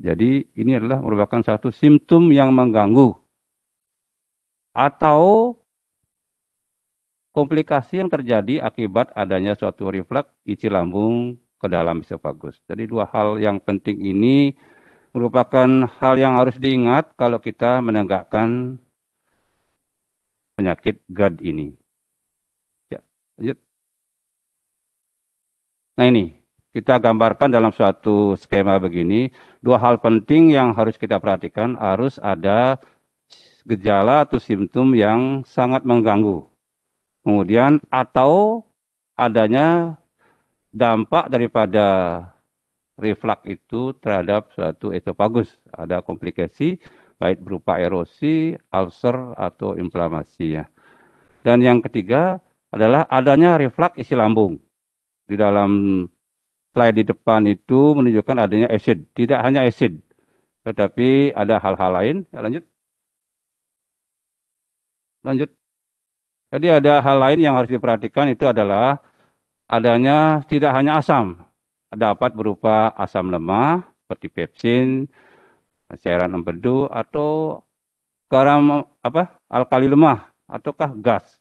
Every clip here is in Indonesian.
Jadi ini adalah merupakan satu simptom yang mengganggu atau komplikasi yang terjadi akibat adanya suatu reflux isi lambung ke dalam esofagus. Jadi dua hal yang penting ini merupakan hal yang harus diingat kalau kita menegakkan penyakit GERD ini. Ya, lanjut. Nah ini, kita gambarkan dalam suatu skema begini, dua hal penting yang harus kita perhatikan, harus ada gejala atau simptom yang sangat mengganggu. Kemudian atau adanya dampak daripada reflux itu terhadap suatu esofagus. Ada komplikasi baik berupa erosi, ulcer, atau inflamasi ya. Dan yang ketiga adalah adanya reflux isi lambung. Di dalam slide di depan itu menunjukkan adanya acid. Tidak hanya acid, tetapi ada hal-hal lain. Ya, lanjut. Lanjut. Jadi ada hal lain yang harus diperhatikan itu adalah adanya tidak hanya asam. Dapat berupa asam lemah seperti pepsin, cairan empedu, atau garam alkali lemah, ataukah gas.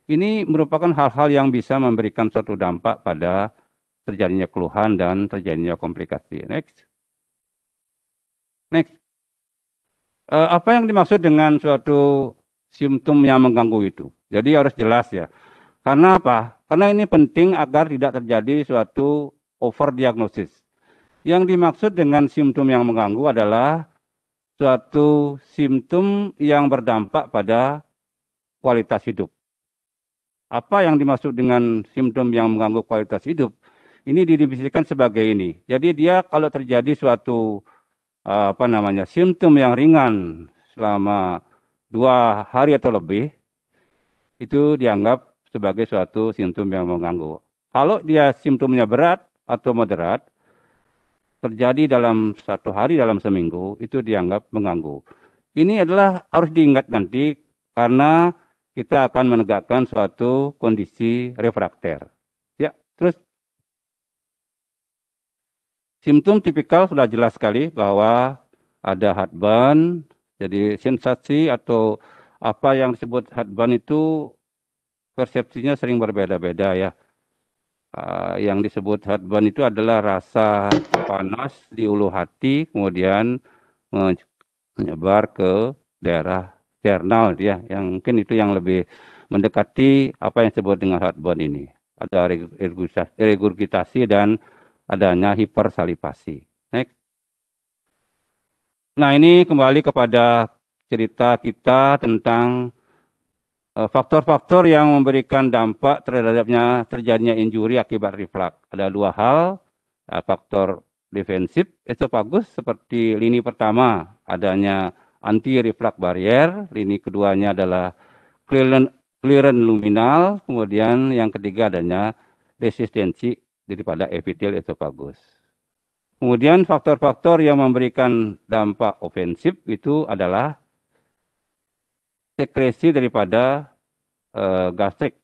Ini merupakan hal-hal yang bisa memberikan suatu dampak pada terjadinya keluhan dan terjadinya komplikasi. Next. Next. Apa yang dimaksud dengan suatu simptom yang mengganggu itu? Jadi harus jelas ya. Karena apa? Karena ini penting agar tidak terjadi suatu overdiagnosis. Yang dimaksud dengan simptom yang mengganggu adalah suatu simptom yang berdampak pada kualitas hidup. Apa yang dimaksud dengan simptom yang mengganggu kualitas hidup? Ini didefinisikan sebagai ini. Jadi dia kalau terjadi suatu simptom yang ringan selama 2 hari atau lebih, itu dianggap sebagai suatu simptom yang mengganggu. Kalau dia simptomnya berat atau moderat, terjadi dalam 1 hari dalam seminggu, itu dianggap mengganggu. Ini adalah harus diingat nanti karena kita akan menegakkan suatu kondisi refrakter. Ya, terus simptom tipikal sudah jelas sekali bahwa ada heartburn, jadi sensasi atau apa yang disebut heartburn itu persepsinya sering berbeda-beda ya. Yang disebut heartburn itu adalah rasa panas di ulu hati, kemudian menyebar ke daerah sternal ya, yang mungkin itu yang lebih mendekati apa yang disebut dengan heartburn ini. Ada regurgitasi dan adanya hipersalivasi. Next. Nah ini kembali kepada cerita kita tentang faktor-faktor yang memberikan dampak terhadapnya terjadinya injuri akibat reflux. Ada 2 hal, faktor defensif esofagus seperti lini pertama adanya anti-reflux barrier, lini keduanya adalah clearance luminal, kemudian yang ketiga adanya resistensi daripada epitel esofagus. Kemudian faktor-faktor yang memberikan dampak ofensif itu adalah sekresi daripada gastric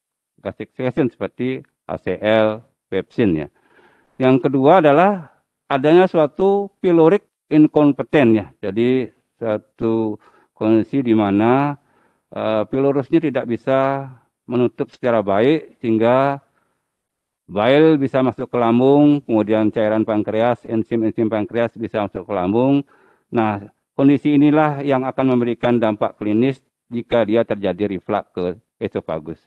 secretion seperti HCl, pepsin ya. Yang kedua adalah adanya suatu pyloric incompetence ya. Jadi suatu kondisi di mana pylorusnya tidak bisa menutup secara baik sehingga bile bisa masuk ke lambung, kemudian cairan pankreas, enzim-enzim pankreas bisa masuk ke lambung. Nah, kondisi inilah yang akan memberikan dampak klinis jika dia terjadi reflux ke esofagus.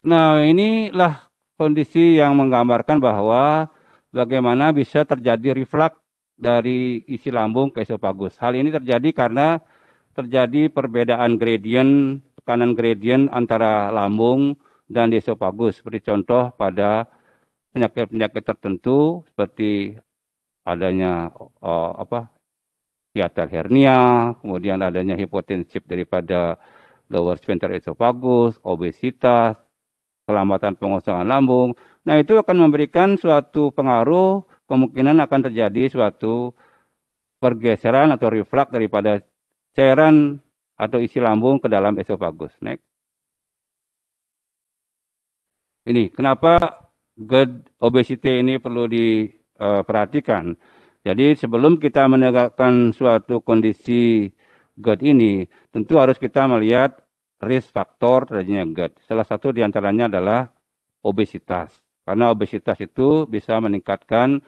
Nah, inilah kondisi yang menggambarkan bahwa bagaimana bisa terjadi reflux dari isi lambung ke esofagus. Hal ini terjadi karena terjadi perbedaan gradien, tekanan gradien antara lambung dan esofagus. Seperti contoh pada penyakit-penyakit tertentu seperti adanya hiatal hernia, kemudian adanya hipotensif daripada lower sphincter esofagus, obesitas, kelambatan pengosongan lambung. Nah, itu akan memberikan suatu pengaruh, kemungkinan akan terjadi suatu pergeseran atau reflux daripada cairan atau isi lambung ke dalam esofagus. Next. Ini kenapa GERD obesity ini perlu diperhatikan. Jadi sebelum kita menegakkan suatu kondisi GERD ini, tentu harus kita melihat risk faktor terjadinya GERD. Salah satu diantaranya adalah obesitas. Karena obesitas itu bisa meningkatkan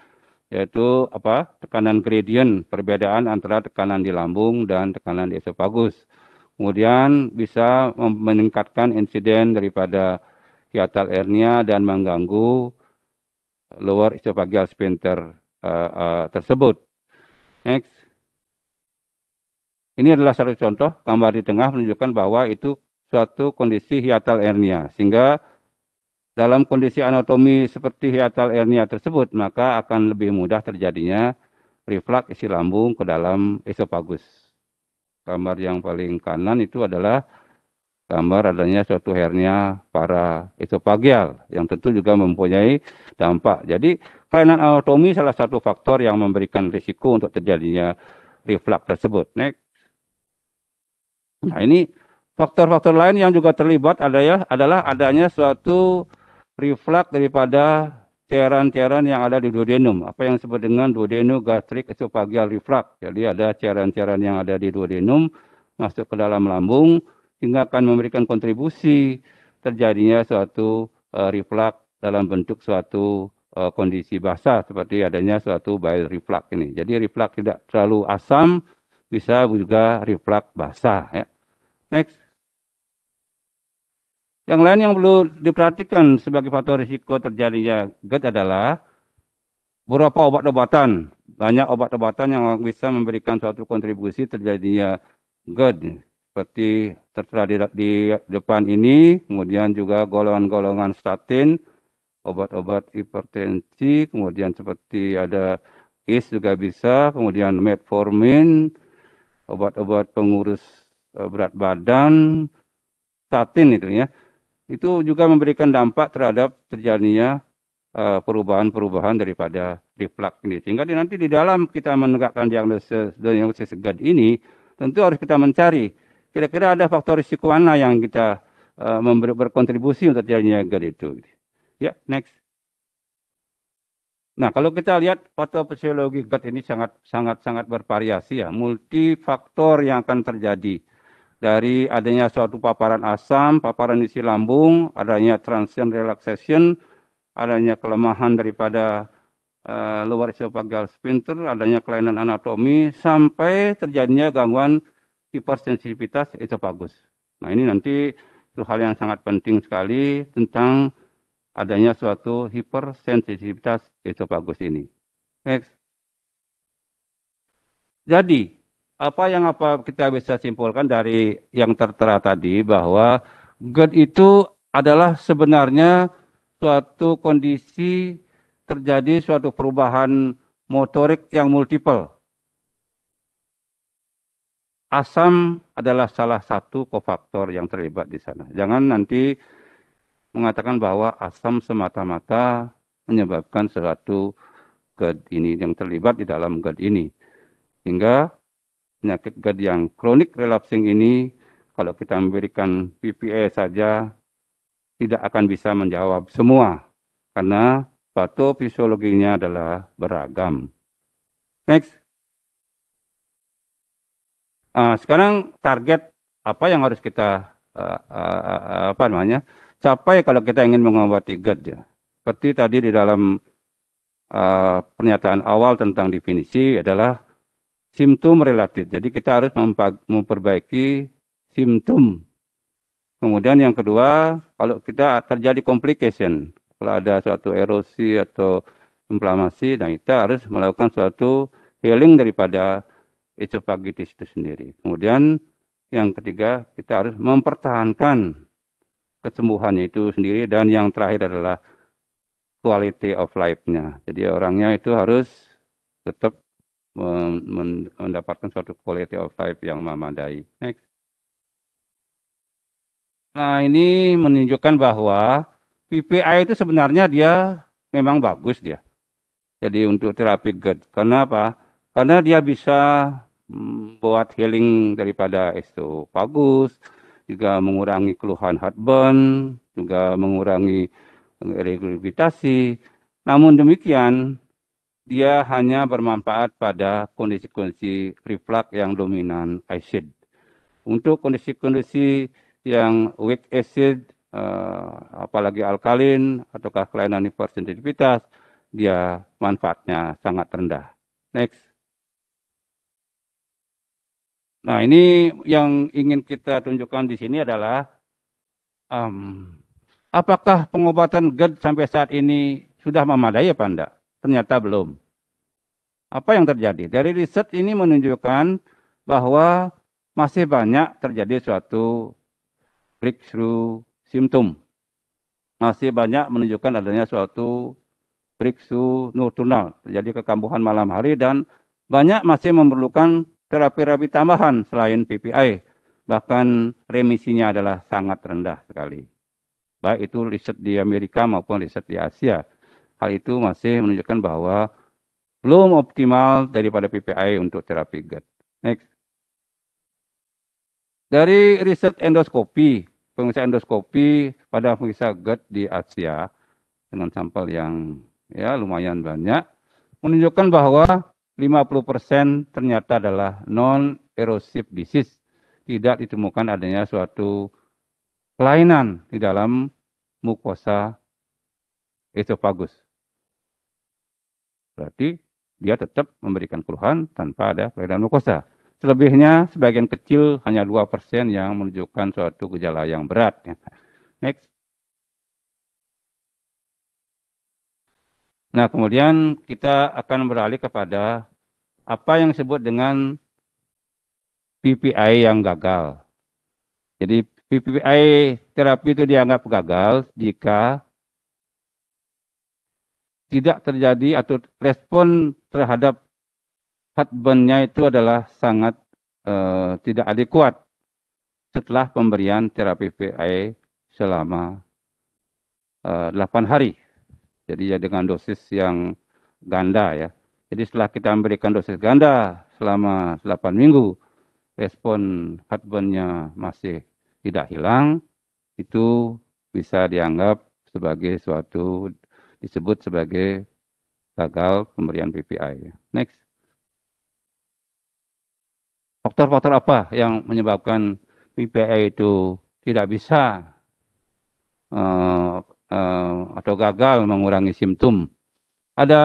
yaitu tekanan gradient, perbedaan antara tekanan di lambung dan tekanan di esofagus. Kemudian bisa meningkatkan insiden daripada hiatal hernia dan mengganggu lower esophageal sphincter tersebut. Next. Ini adalah satu contoh, gambar di tengah menunjukkan bahwa itu suatu kondisi hiatal hernia. Sehingga dalam kondisi anatomi seperti hiatal hernia tersebut, maka akan lebih mudah terjadinya reflux isi lambung ke dalam esofagus. Gambar yang paling kanan itu adalah gambar adanya suatu hernia para esofageal yang tentu juga mempunyai dampak. Jadi kelainan anatomi salah satu faktor yang memberikan risiko untuk terjadinya reflux tersebut. Next. Nah, ini faktor-faktor lain yang juga terlibat adalah adanya suatu reflux daripada cairan-cairan yang ada di duodenum, apa yang disebut dengan duodenogastric esophageal reflux. Jadi ada cairan-cairan yang ada di duodenum masuk ke dalam lambung sehingga akan memberikan kontribusi terjadinya suatu reflux dalam bentuk suatu kondisi basah seperti adanya suatu bile reflux ini. Jadi reflux tidak terlalu asam, bisa juga reflux basah ya. Next. Yang lain yang perlu diperhatikan sebagai faktor risiko terjadinya GERD adalah beberapa obat-obatan. Banyak obat-obatan yang bisa memberikan suatu kontribusi terjadinya GERD. Seperti tertera di depan ini, kemudian juga golongan-golongan statin, obat-obat hipertensi, kemudian seperti ada ACE juga bisa, kemudian metformin, obat-obat pengurus berat badan, statin itu ya. Itu juga memberikan dampak terhadap terjadinya perubahan-perubahan daripada reflux ini. Sehingga nanti di dalam kita menegakkan diagnosis GERD ini, tentu harus kita mencari kira-kira ada faktor risiko mana yang kita berkontribusi untuk terjadinya GERD itu. Ya, next. Nah, kalau kita lihat patofisiologi GERD ini sangat bervariasi ya, multifaktor yang akan terjadi. Dari adanya suatu paparan asam, paparan isi lambung, adanya transient relaxation, adanya kelemahan daripada lower esophageal sphincter, adanya kelainan anatomi, sampai terjadinya gangguan hipersensitivitas esofagus. Nah, ini nanti itu hal yang sangat penting sekali tentang adanya suatu hipersensitivitas esofagus ini. Next. Jadi, apa kita bisa simpulkan dari yang tertera tadi bahwa GERD itu adalah sebenarnya suatu kondisi terjadi suatu perubahan motorik yang multiple. Asam adalah salah satu kofaktor yang terlibat di sana. Jangan nanti mengatakan bahwa asam semata-mata menyebabkan suatu GERD ini yang terlibat di dalam GERD ini. Sehingga penyakit GERD yang kronik relapsing ini, kalau kita memberikan PPA saja, tidak akan bisa menjawab semua. Karena patofisiologinya adalah beragam. Next. Sekarang target apa yang harus kita capai kalau kita ingin mengobati GERD ya. Seperti tadi di dalam pernyataan awal tentang definisi adalah simptom relatif. Jadi kita harus memperbaiki simptom. Kemudian yang kedua, kalau kita terjadi complication, kalau ada suatu erosi atau inflamasi, nah kita harus melakukan suatu healing daripada esophagitis itu sendiri. Kemudian yang ketiga, kita harus mempertahankan kesembuhan itu sendiri. Dan yang terakhir adalah quality of life-nya. Jadi orangnya itu harus tetap mendapatkan suatu quality of life yang memadai. Next. Nah, ini menunjukkan bahwa PPI itu sebenarnya dia memang bagus dia. Jadi untuk terapi GERD. Karena apa? Karena dia bisa buat healing daripada esofagus, juga mengurangi keluhan heartburn, juga mengurangi regurgitasi. Namun demikian, dia hanya bermanfaat pada kondisi-kondisi reflux yang dominan acid. Untuk kondisi-kondisi yang weak acid, apalagi alkalin ataukah kelainan hipersensitivitas, dia manfaatnya sangat rendah. Next. Nah, ini yang ingin kita tunjukkan di sini adalah apakah pengobatan GERD sampai saat ini sudah memadai apa enggak? Ternyata belum. Apa yang terjadi? Dari riset ini menunjukkan bahwa masih banyak terjadi suatu breakthrough symptom. Masih banyak menunjukkan adanya suatu breakthrough nocturnal, terjadi kekambuhan malam hari, dan banyak masih memerlukan terapi-terapi tambahan selain PPI. Bahkan remisinya adalah sangat rendah sekali. Baik itu riset di Amerika maupun riset di Asia. Hal itu masih menunjukkan bahwa belum optimal daripada PPI untuk terapi GERD. Next. Dari riset endoskopi, pemeriksaan endoskopi pada pemeriksa GERD di Asia dengan sampel yang ya lumayan banyak, menunjukkan bahwa 50% ternyata adalah non-erosive disease. Tidak ditemukan adanya suatu kelainan di dalam mukosa esofagus. Berarti dia tetap memberikan keluhan tanpa ada kelainan mukosa. Selebihnya sebagian kecil hanya 2% yang menunjukkan suatu gejala yang berat. Next. Nah, kemudian kita akan beralih kepada apa yang disebut dengan PPI yang gagal. Jadi PPI terapi itu dianggap gagal jika tidak terjadi atau respon terhadap heartburn-nya itu adalah sangat tidak adekuat setelah pemberian terapi PPI selama 8 hari. Jadi ya dengan dosis yang ganda ya. Jadi setelah kita memberikan dosis ganda selama 8 minggu, respon heartburn-nya masih tidak hilang, itu bisa dianggap sebagai suatu disebut sebagai gagal pemberian PPI. Next. Faktor-faktor apa yang menyebabkan PPI itu tidak bisa atau gagal mengurangi simptom? Ada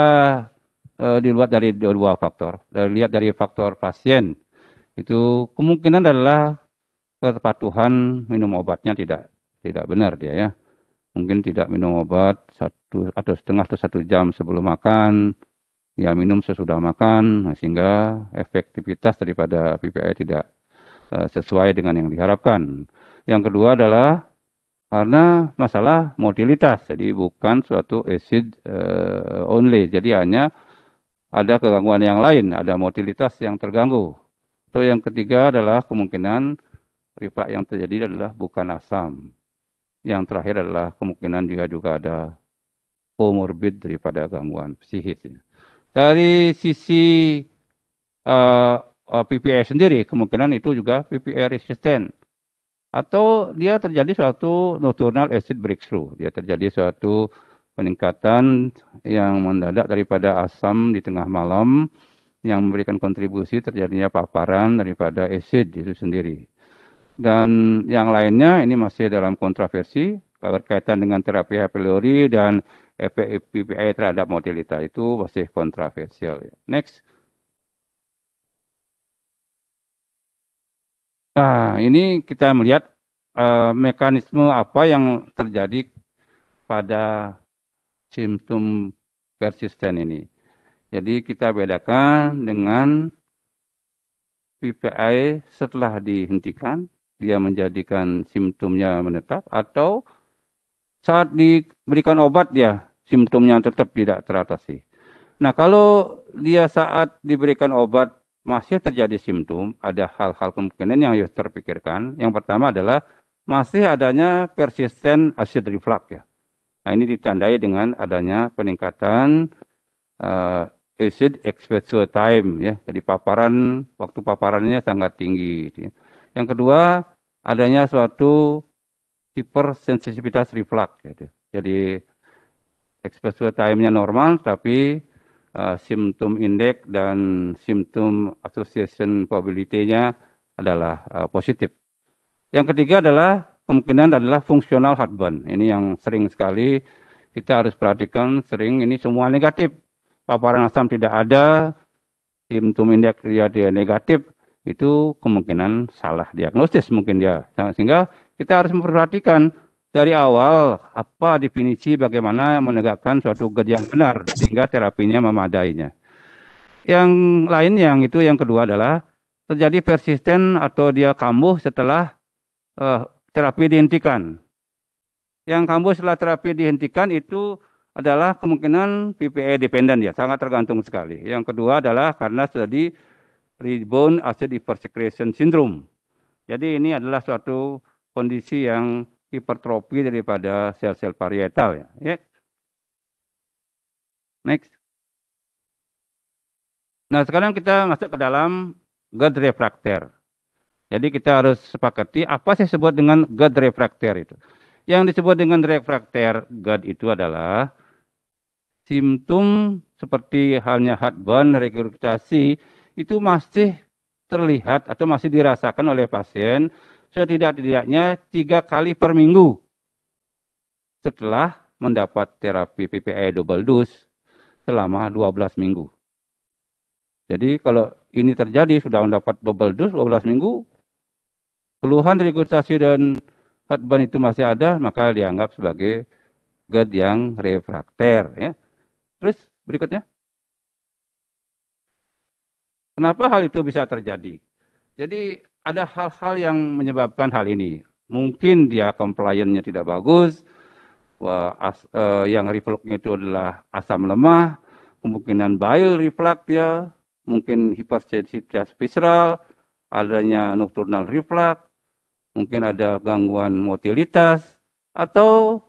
dilihat dari dua faktor. Dilihat dari faktor pasien, itu kemungkinan adalah kepatuhan minum obatnya tidak benar dia ya. Mungkin tidak minum obat 1 atau setengah atau 1 jam sebelum makan, ya minum sesudah makan, sehingga efektivitas daripada PPI tidak sesuai dengan yang diharapkan. Yang kedua adalah karena masalah motilitas, jadi bukan suatu acid only, jadi hanya ada kegangguan yang lain, ada motilitas yang terganggu. Atau yang ketiga adalah kemungkinan reflux yang terjadi adalah bukan asam. Yang terakhir adalah kemungkinan juga ada komorbid daripada gangguan psikis. Dari sisi PPI sendiri, kemungkinan itu juga PPI resisten. Atau dia terjadi suatu nocturnal acid breakthrough. Dia terjadi suatu peningkatan yang mendadak daripada asam di tengah malam yang memberikan kontribusi terjadinya paparan daripada acid itu sendiri. Dan yang lainnya ini masih dalam kontroversi berkaitan dengan terapi H. pylori dan efek PPI terhadap motilitas itu masih kontroversial. Next. Nah, ini kita melihat mekanisme apa yang terjadi pada simptom persisten ini. Jadi kita bedakan dengan PPI setelah dihentikan, dia menjadikan simptomnya menetap, atau saat diberikan obat dia simptomnya tetap tidak teratasi. Nah, kalau dia saat diberikan obat masih terjadi simptom, ada hal-hal kemungkinan yang harus terpikirkan. Yang pertama adalah masih adanya persisten acid reflux ya. Nah, ini ditandai dengan adanya peningkatan acid exposure time ya. Jadi waktu paparannya sangat tinggi. Yang kedua, adanya suatu hipersensitivitas reflux gitu. Jadi exposure time-nya normal tapi Symptom index dan symptom association probability-nya adalah positif. Yang ketiga adalah kemungkinan adalah fungsional heartburn. Ini yang sering sekali kita harus perhatikan, sering ini semua negatif. Paparan asam tidak ada, symptom indeks dia negatif, itu kemungkinan salah diagnosis mungkin dia. Sehingga kita harus memperhatikan dari awal apa definisi bagaimana menegakkan suatu GERD yang benar sehingga terapinya memadainya. Yang lain yang kedua adalah terjadi persisten atau dia kambuh setelah terapi dihentikan. Yang kambuh setelah terapi dihentikan itu adalah kemungkinan PPA dependent ya, sangat tergantung sekali. Yang kedua adalah karena terjadi rebound acid hypersecretion syndrome. Jadi ini adalah suatu kondisi yang hipertrofi daripada sel-sel parietal ya. Next. Nah, sekarang kita masuk ke dalam GERD refrakter. Jadi kita harus sepakati apa sih disebut dengan GERD refrakter itu. Yang disebut dengan refrakter GERD itu adalah simptom seperti halnya heartburn, regurgitasi itu masih terlihat atau masih dirasakan oleh pasien setidak-tidaknya 3 kali per minggu setelah mendapat terapi PPI double dose selama 12 minggu. Jadi kalau ini terjadi sudah mendapat double dose 12 minggu, keluhan regurgitasi dan heartburn itu masih ada, maka dianggap sebagai GERD yang refrakter ya. Terus berikutnya, kenapa hal itu bisa terjadi? Jadi ada hal-hal yang menyebabkan hal ini. Mungkin dia compliance-nya tidak bagus, yang refluxnya itu adalah asam lemah, kemungkinan bile reflux ya, mungkin hipersensitivitas visceral, adanya nocturnal reflux, mungkin ada gangguan motilitas, atau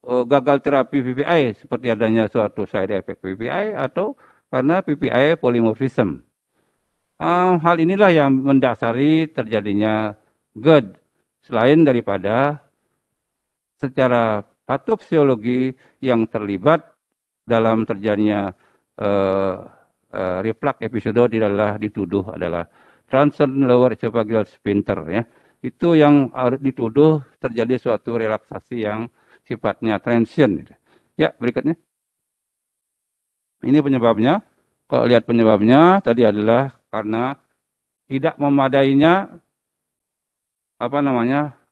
gagal terapi PPI seperti adanya suatu side effect PPI atau karena PPI polymorphism. Hal inilah yang mendasari terjadinya GERD selain daripada secara patofisiologi yang terlibat dalam terjadinya reflux episode dituduh adalah transient lower esophageal sphincter ya. Itu yang harus dituduh terjadi suatu relaksasi yang sifatnya transient. Ya, berikutnya. Ini penyebabnya. Kalau lihat penyebabnya tadi adalah karena tidak memadainya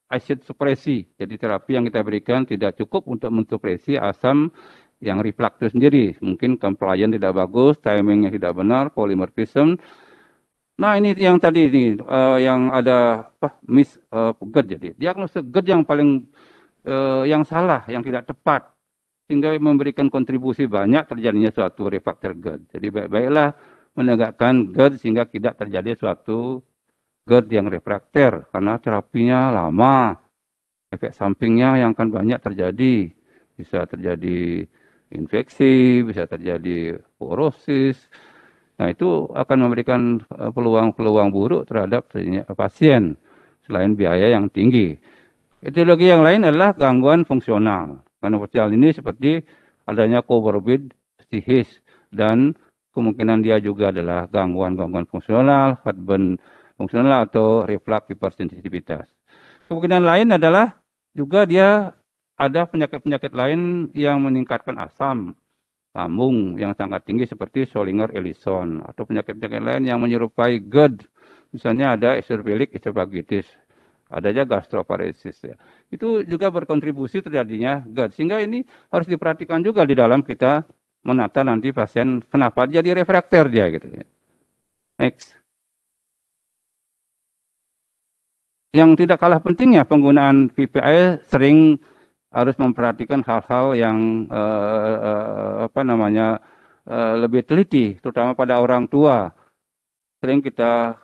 acid supresi. Jadi terapi yang kita berikan tidak cukup untuk mensupresi asam yang reflux itu sendiri. Mungkin compliance tidak bagus, timingnya tidak benar, polymorphism. Nah ini yang tadi ini yang ada GERD. Jadi diagnosis GERD yang paling yang salah, yang tidak tepat, sehingga memberikan kontribusi banyak terjadinya suatu refrakter GERD. Jadi baik-baiklah menegakkan GERD sehingga tidak terjadi suatu GERD yang refrakter karena terapinya lama, efek sampingnya yang akan banyak terjadi, bisa terjadi infeksi, bisa terjadi porosis. Nah itu akan memberikan peluang-peluang buruk terhadap pasien selain biaya yang tinggi. Etiologi yang lain adalah gangguan fungsional. Gangguan fungsional ini seperti adanya comorbid psikis dan kemungkinan dia juga adalah gangguan-gangguan fungsional, heartburn fungsional atau reflux hipersensitivitas. Kemungkinan lain adalah juga dia ada penyakit-penyakit lain yang meningkatkan asam lambung yang sangat tinggi seperti Schollinger-Ellison atau penyakit-penyakit lain yang menyerupai GERD. Misalnya ada eosinophilic esophagitis, adanya gastroparesis ya. Itu juga berkontribusi terjadinya GERD. Sehingga ini harus diperhatikan juga di dalam kita menata nanti pasien kenapa jadi refrakter dia gitu ya. Next. Yang tidak kalah pentingnya penggunaan PPI sering harus memperhatikan hal-hal yang lebih teliti, terutama pada orang tua. Sering kita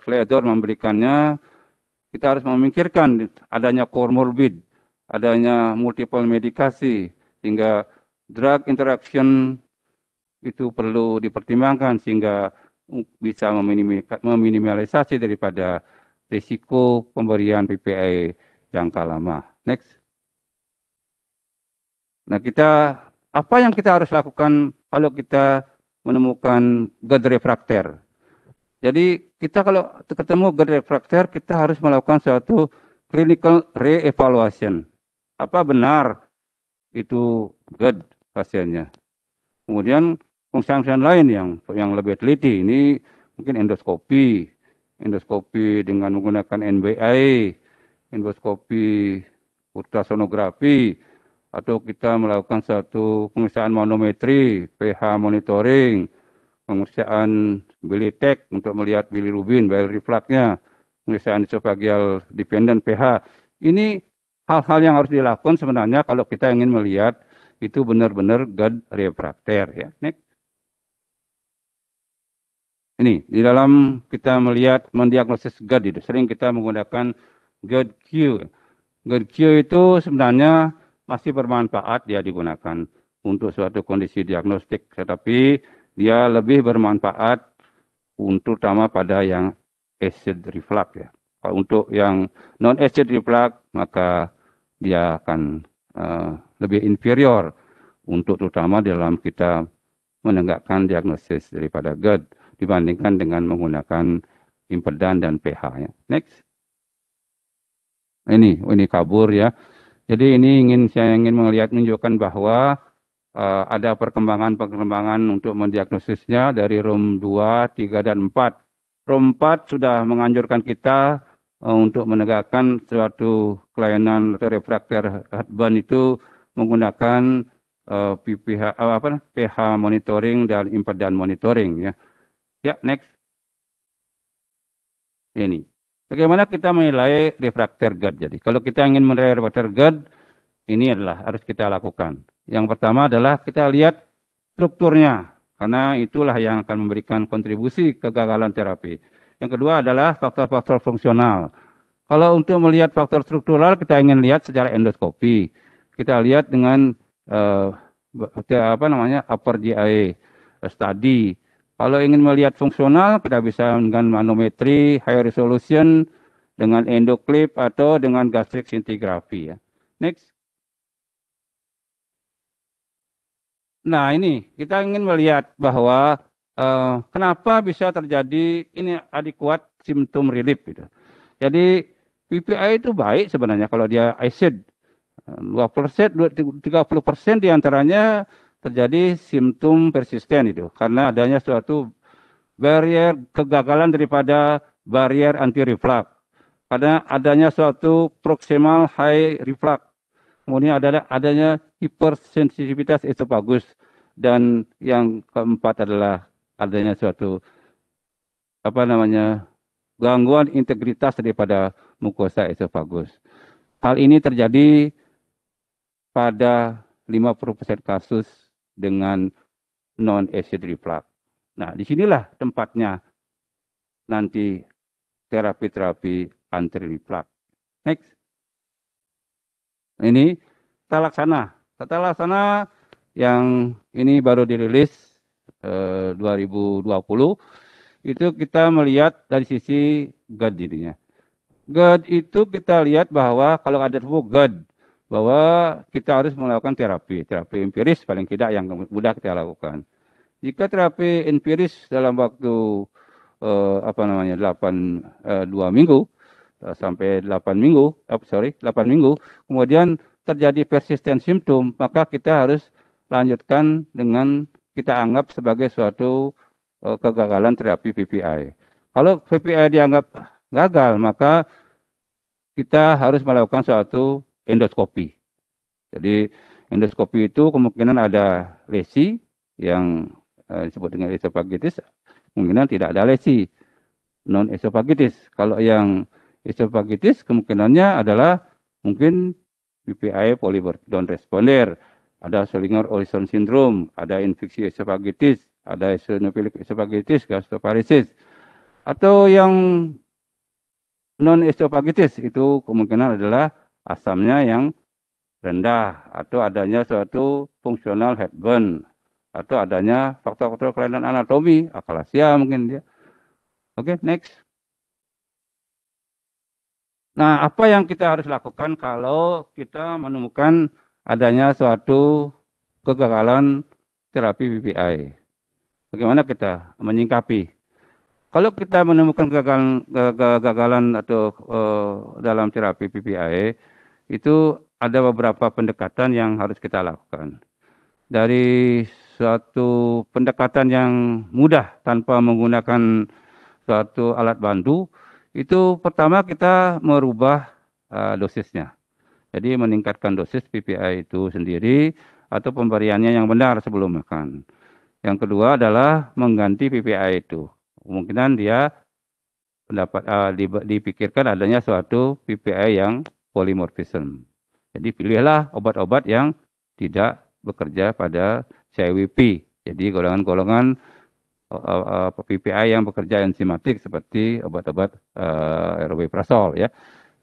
teledor memberikannya, kita harus memikirkan adanya comorbid, adanya multiple medikasi, sehingga drug interaction itu perlu dipertimbangkan sehingga bisa meminimalisasi daripada risiko pemberian PPI jangka lama. Next. Nah, apa yang kita harus lakukan kalau kita menemukan GERD refrakter. Jadi kita kalau ketemu GERD refrakter, kita harus melakukan suatu clinical re-evaluation. Apa benar itu GERD pasiennya? Kemudian fungsi-fungsi lain yang lebih teliti, ini mungkin endoskopi dengan menggunakan NBI, endoskopi ultrasonografi, atau kita melakukan satu pemeriksaan manometri, pH monitoring, pemeriksaan bilitek untuk melihat bilirubin, bile refluxnya, pemeriksaan esophageal dependent pH. Ini hal-hal yang harus dilakukan sebenarnya kalau kita ingin melihat itu benar-benar GERD refrakter ya. Next. Ini di dalam kita melihat mendiagnosis GERD itu sering kita menggunakan GERD-Q. GERD-Q itu sebenarnya masih bermanfaat dia digunakan untuk suatu kondisi diagnostik, tetapi dia lebih bermanfaat untuk terutama pada yang acid reflux ya. Kalau untuk yang non acid reflux maka dia akan lebih inferior untuk terutama dalam kita menegakkan diagnosis daripada GERD dibandingkan dengan menggunakan impedan dan pH ya. Next. Ini kabur ya. Jadi ini saya ingin menunjukkan bahwa ada perkembangan untuk mendiagnosisnya dari ROM 2, 3, dan 4. ROM 4 sudah menganjurkan kita untuk menegakkan suatu kelainan refrakter heartburn itu menggunakan pH monitoring dan impedan monitoring ya. Ya, next. Ini. Bagaimana kita menilai refrakter GERD? Jadi, kalau kita ingin menilai refrakter GERD, ini adalah harus kita lakukan. Yang pertama adalah kita lihat strukturnya, karena itulah yang akan memberikan kontribusi kegagalan terapi. Yang kedua adalah faktor-faktor fungsional. Kalau untuk melihat faktor struktural, kita ingin lihat secara endoskopi. Kita lihat dengan upper GI study. Kalau ingin melihat fungsional, kita bisa dengan manometri, high resolution, dengan endoclip, atau dengan gastric scintigraphy. Ya. Next. Nah ini, kita ingin melihat bahwa kenapa bisa terjadi ini adequate symptom relief. Gitu. Jadi PPI itu baik sebenarnya kalau dia acid. 2%, 30% diantaranya terjadi simptom persisten itu karena adanya suatu barrier kegagalan daripada barrier anti reflux, karena adanya suatu proximal high reflux, kemudian adanya hipersensitivitas esofagus, dan yang keempat adalah adanya suatu gangguan integritas daripada mukosa esofagus. Hal ini terjadi pada 50% kasus dengan non-acid reflux. Nah, disinilah tempatnya nanti terapi-terapi anti-reflux. Next. Ini tata laksana yang ini baru dirilis 2020. Itu kita melihat dari sisi GERD dirinya. GERD itu kita lihat bahwa kalau ada GERD, bahwa kita harus melakukan terapi empiris paling tidak yang mudah kita lakukan. Jika terapi empiris dalam waktu 2 minggu sampai 8 minggu, 8 minggu, kemudian terjadi persisten simptom, maka kita harus lanjutkan dengan kita anggap sebagai suatu kegagalan terapi PPI. Kalau PPI dianggap gagal, maka kita harus melakukan suatu endoskopi. Jadi endoskopi itu kemungkinan ada lesi yang disebut dengan esofagitis, kemungkinan tidak ada lesi non esofagitis. Kalau yang esofagitis kemungkinannya adalah mungkin PPI polybordon responder, ada Schillinger-Olson syndrome, ada infeksi esofagitis, ada eosinophilic esofagitis, gastroparesis, atau yang non esofagitis itu kemungkinan adalah asamnya yang rendah, atau adanya suatu fungsional heartburn, atau adanya faktor-faktor kelainan anatomi, akalasia mungkin dia. Oke, next. Nah, apa yang kita harus lakukan kalau kita menemukan adanya suatu kegagalan terapi PPI? Bagaimana kita menyingkapi? Kalau kita menemukan kegagalan atau dalam terapi PPI, itu ada beberapa pendekatan yang harus kita lakukan. Dari suatu pendekatan yang mudah tanpa menggunakan suatu alat bantu, itu pertama kita merubah dosisnya. Jadi meningkatkan dosis PPI itu sendiri atau pemberiannya yang benar sebelum makan. Yang kedua adalah mengganti PPI itu. Kemungkinan dia dipikirkan adanya suatu PPI yang polimorfism. Jadi pilihlah obat-obat yang tidak bekerja pada CIWP. Jadi golongan-golongan PPI yang bekerja enzimatik seperti obat-obat aripiprazol ya.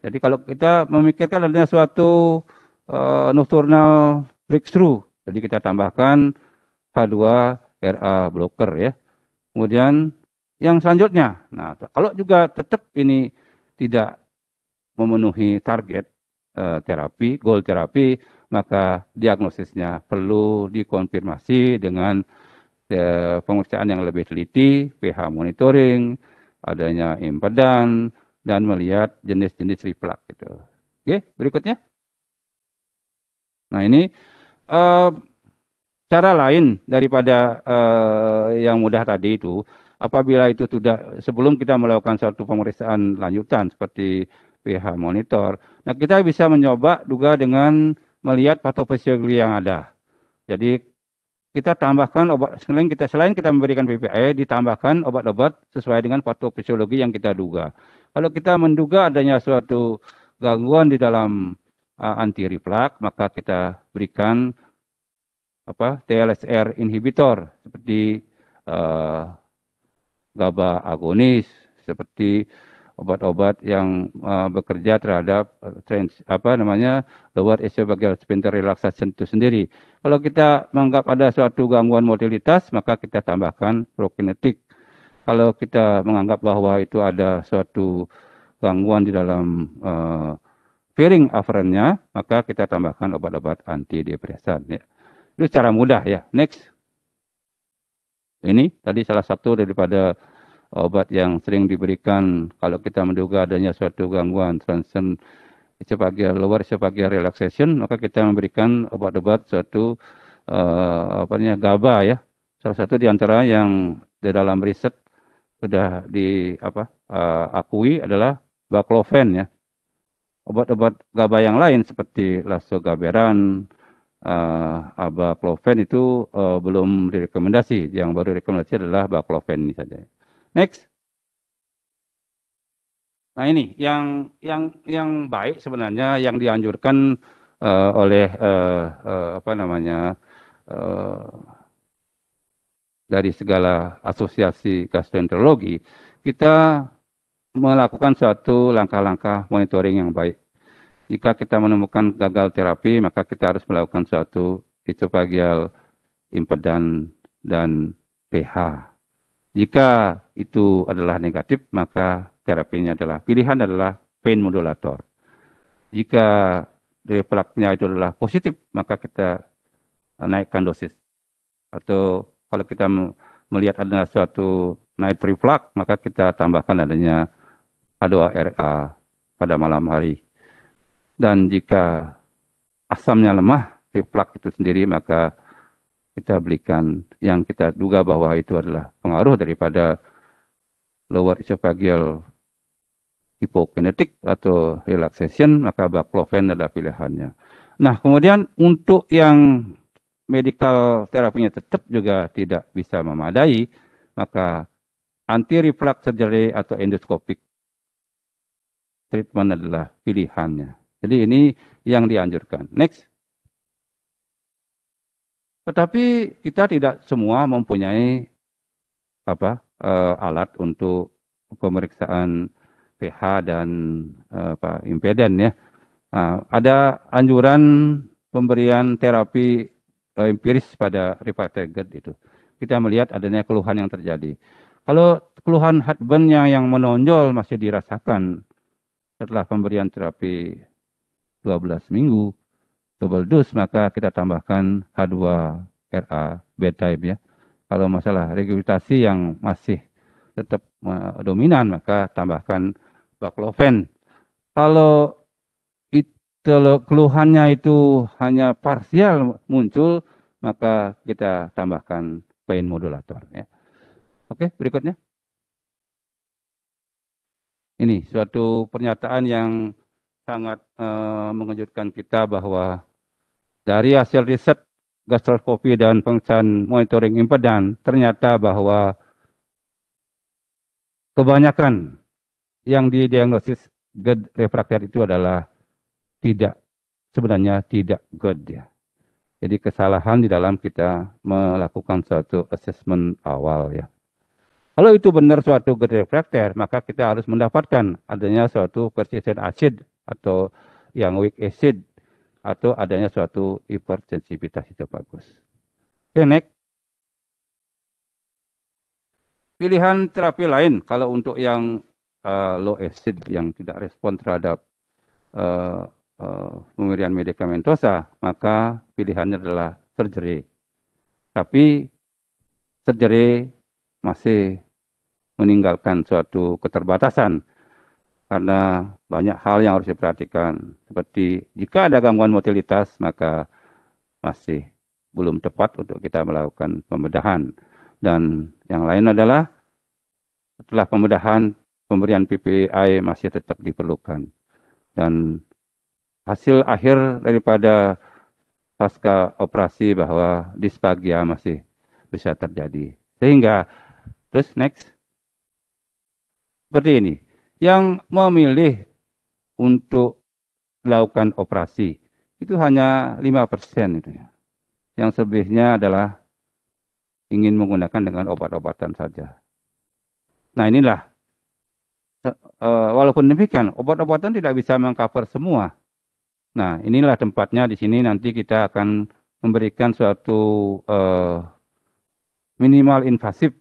Jadi kalau kita memikirkan adanya suatu nocturnal breakthrough, jadi kita tambahkan H2RA blocker ya. Kemudian yang selanjutnya, nah kalau juga tetap ini tidak memenuhi target terapi, goal terapi, maka diagnosisnya perlu dikonfirmasi dengan pemeriksaan yang lebih teliti, pH monitoring, adanya impedan, dan melihat jenis-jenis reflux gitu. Oke, berikutnya. Nah ini cara lain daripada yang mudah tadi itu, apabila itu tidak sebelum kita melakukan suatu pemeriksaan lanjutan seperti pH monitor, nah kita bisa mencoba juga dengan melihat patofisiologi yang ada. Jadi kita tambahkan obat selain kita memberikan PPI, ditambahkan obat-obat sesuai dengan patofisiologi yang kita duga. Kalau kita menduga adanya suatu gangguan di dalam anti reflux, maka kita berikan TLSR inhibitor seperti GABA agonis, seperti obat-obat yang bekerja terhadap lower esophageal sphincter relaxation itu sendiri. Kalau kita menganggap ada suatu gangguan motilitas, maka kita tambahkan prokinetik. Kalau kita menganggap bahwa itu ada suatu gangguan di dalam fearing afferentnya, maka kita tambahkan obat-obat antidepresan. Ya. Itu secara mudah ya. Next. Ini tadi salah satu daripada obat yang sering diberikan kalau kita menduga adanya suatu gangguan transient lower esophageal relaxation, maka kita memberikan obat-obat suatu GABA ya. Salah satu di antara yang di dalam riset sudah akui adalah baclofen ya. Obat-obat GABA yang lain seperti lasogaberan, baclofen itu belum direkomendasi. Yang baru rekomendasi adalah baclofen ini saja. Next. Nah ini yang baik sebenarnya yang dianjurkan oleh dari segala asosiasi gastroenterologi, kita melakukan suatu langkah-langkah monitoring yang baik. Jika kita menemukan gagal terapi, maka kita harus melakukan suatu esophageal impedan dan pH. Jika itu adalah negatif, maka terapinya pilihan adalah pain modulator. Jika refluxnya itu adalah positif, maka kita naikkan dosis. Atau kalau kita melihat ada suatu naik reflux, maka kita tambahkan adanya H2RA pada malam hari. Dan jika asamnya lemah, reflux itu sendiri, maka kita berikan yang kita duga bahwa itu adalah pengaruh daripada lower esophageal hypokinetic atau relaxation, maka baclofen adalah pilihannya. Nah, kemudian untuk yang medical terapinya tetap juga tidak bisa memadai, maka anti-reflux surgery atau endoscopic treatment adalah pilihannya. Jadi ini yang dianjurkan. Next. Tetapi kita tidak semua mempunyai alat untuk pemeriksaan pH dan impedan ya. Nah, ada anjuran pemberian terapi empiris pada refractory GERD itu. Kita melihat adanya keluhan yang terjadi. Kalau keluhan heartburn yang menonjol masih dirasakan setelah pemberian terapi 12 minggu, double dose, maka kita tambahkan H2RA bedtime ya. Kalau masalah regurgitasi yang masih tetap dominan, maka tambahkan baclofen. Kalau keluhannya itu hanya parsial muncul, maka kita tambahkan pain modulator. Ya. Oke, berikutnya. Ini suatu pernyataan yang sangat mengejutkan kita bahwa dari hasil riset gastroskopi dan pemeriksaan monitoring impedan, ternyata bahwa kebanyakan yang didiagnosis GERD refrakter itu adalah sebenarnya tidak GERD ya. Jadi kesalahan di dalam kita melakukan suatu assessment awal ya. Kalau itu benar suatu GERD refrakter, maka kita harus mendapatkan adanya suatu persistent acid atau yang weak acid atau adanya suatu hipersensitivitas itu bagus. Oke, next. Pilihan terapi lain kalau untuk yang low acid yang tidak respon terhadap pemberian medikamentosa, maka pilihannya adalah surgery. Tapi surgery masih meninggalkan suatu keterbatasan karena banyak hal yang harus diperhatikan. Seperti jika ada gangguan motilitas, maka masih belum tepat untuk kita melakukan pembedahan. Dan yang lain adalah setelah pembedahan, pemberian PPI masih tetap diperlukan. Dan hasil akhir daripada pasca operasi bahwa disfagia masih bisa terjadi. Sehingga, terus next. Seperti ini. Yang memilih untuk melakukan operasi itu hanya 5% itu ya. Yang selebihnya adalah ingin menggunakan dengan obat-obatan saja. Nah inilah, walaupun demikian, obat-obatan tidak bisa mengcover semua. Nah inilah tempatnya di sini nanti kita akan memberikan suatu minimal invasif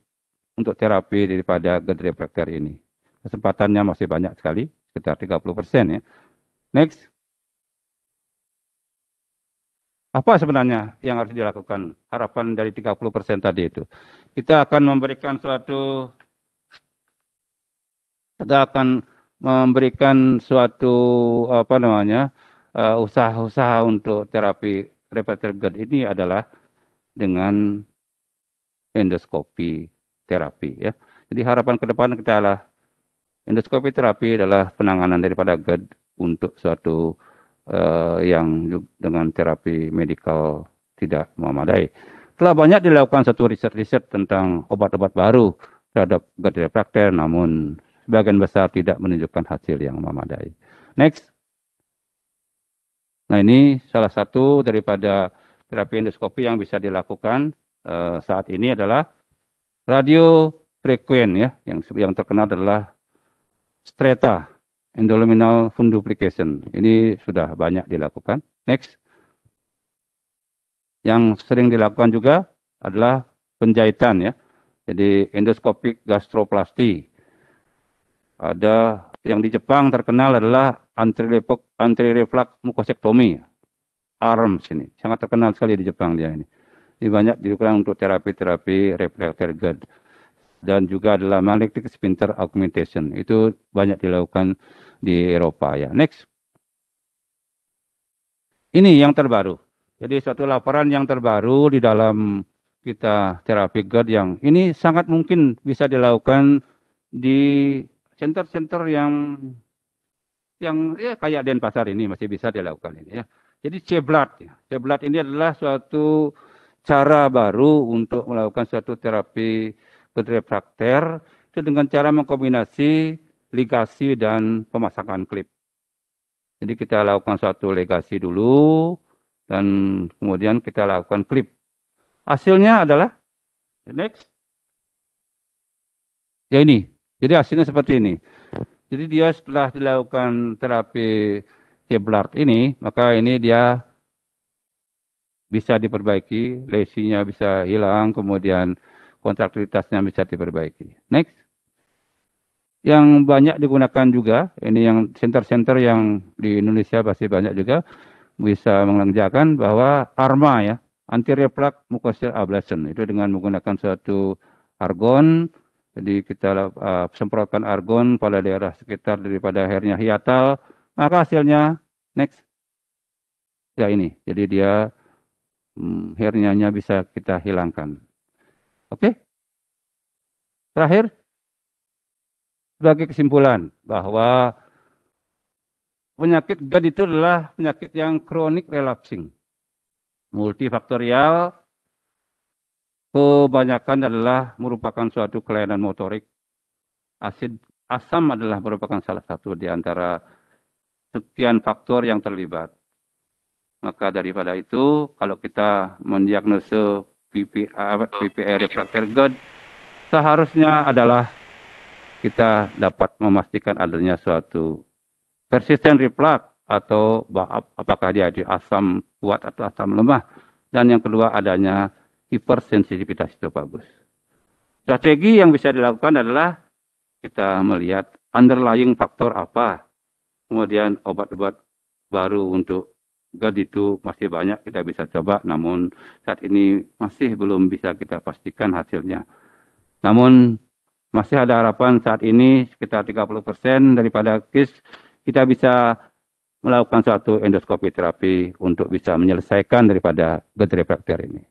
untuk terapi daripada GERD refrakter ini. Kesempatannya masih banyak sekali, sekitar 30% ya. Next. Apa sebenarnya yang harus dilakukan? Harapan dari 30% tadi itu. Kita akan memberikan usaha-usaha untuk terapi refrakter GERD ini adalah dengan endoskopi terapi ya. Jadi harapan ke depan kita adalah endoskopi terapi adalah penanganan daripada GERD untuk suatu yang dengan terapi medikal tidak memadai. Telah banyak dilakukan satu riset-riset tentang obat-obat baru terhadap GERD refrakter, namun sebagian besar tidak menunjukkan hasil yang memadai. Next. Nah ini salah satu daripada terapi endoskopi yang bisa dilakukan saat ini adalah radiofrekuen ya, yang terkenal adalah strata. Endoluminal fundoplication. Ini sudah banyak dilakukan. Next. Yang sering dilakukan juga adalah penjahitan ya. Jadi endoskopik gastroplasti. Ada yang di Jepang terkenal adalah anti-reflux mukosektomi. ARMS ini. Sangat terkenal sekali di Jepang dia ini. Ini banyak digunakan untuk terapi-terapi refrakter GERD. Dan juga adalah magnetic sphincter augmentation. Itu banyak dilakukan di Eropa ya. Next. Ini yang terbaru. Jadi suatu laporan yang terbaru di dalam kita terapi GERD yang ini sangat mungkin bisa dilakukan di center-center yang ya kayak Denpasar ini masih bisa dilakukan ini ya. Jadi CBLAT ya. CBLAT ini adalah suatu cara baru untuk melakukan suatu terapi GERD refrakter itu dengan cara mengkombinasi ligasi dan pemasangan klip. Jadi kita lakukan suatu ligasi dulu dan kemudian kita lakukan klip. Hasilnya adalah next. Ya ini. Jadi hasilnya seperti ini. Jadi dia setelah dilakukan terapi CBLAT ini, maka ini dia bisa diperbaiki, lesinya bisa hilang, kemudian kontraktilitasnya bisa diperbaiki. Next. Yang banyak digunakan juga, ini yang center-center yang di Indonesia pasti banyak juga, bisa mengerjakan bahwa ARMA ya, anti-reflux mucosal ablation. Itu dengan menggunakan suatu argon. Jadi kita semprotkan argon pada daerah sekitar daripada hernia hiatal. Maka hasilnya next. Ya ini. Jadi dia hernianya bisa kita hilangkan. Oke. Terakhir, sebagai kesimpulan bahwa penyakit GERD itu adalah penyakit yang kronik relapsing. Multifaktorial, kebanyakan adalah merupakan suatu kelainan motorik. Asam adalah merupakan salah satu di antara sekian faktor yang terlibat. Maka daripada itu, kalau kita mendiagnosa PPE refractory GERD, seharusnya adalah kita dapat memastikan adanya suatu persisten reflux atau apakah dia di asam kuat atau asam lemah. Dan yang kedua adanya hipersensitivitas itu bagus. Strategi yang bisa dilakukan adalah kita melihat underlying faktor apa. Kemudian obat-obat baru untuk GERD itu masih banyak kita bisa coba, namun saat ini masih belum bisa kita pastikan hasilnya. Namun masih ada harapan saat ini sekitar 30% daripada case kita bisa melakukan suatu endoskopi terapi untuk bisa menyelesaikan daripada GERD refractory ini.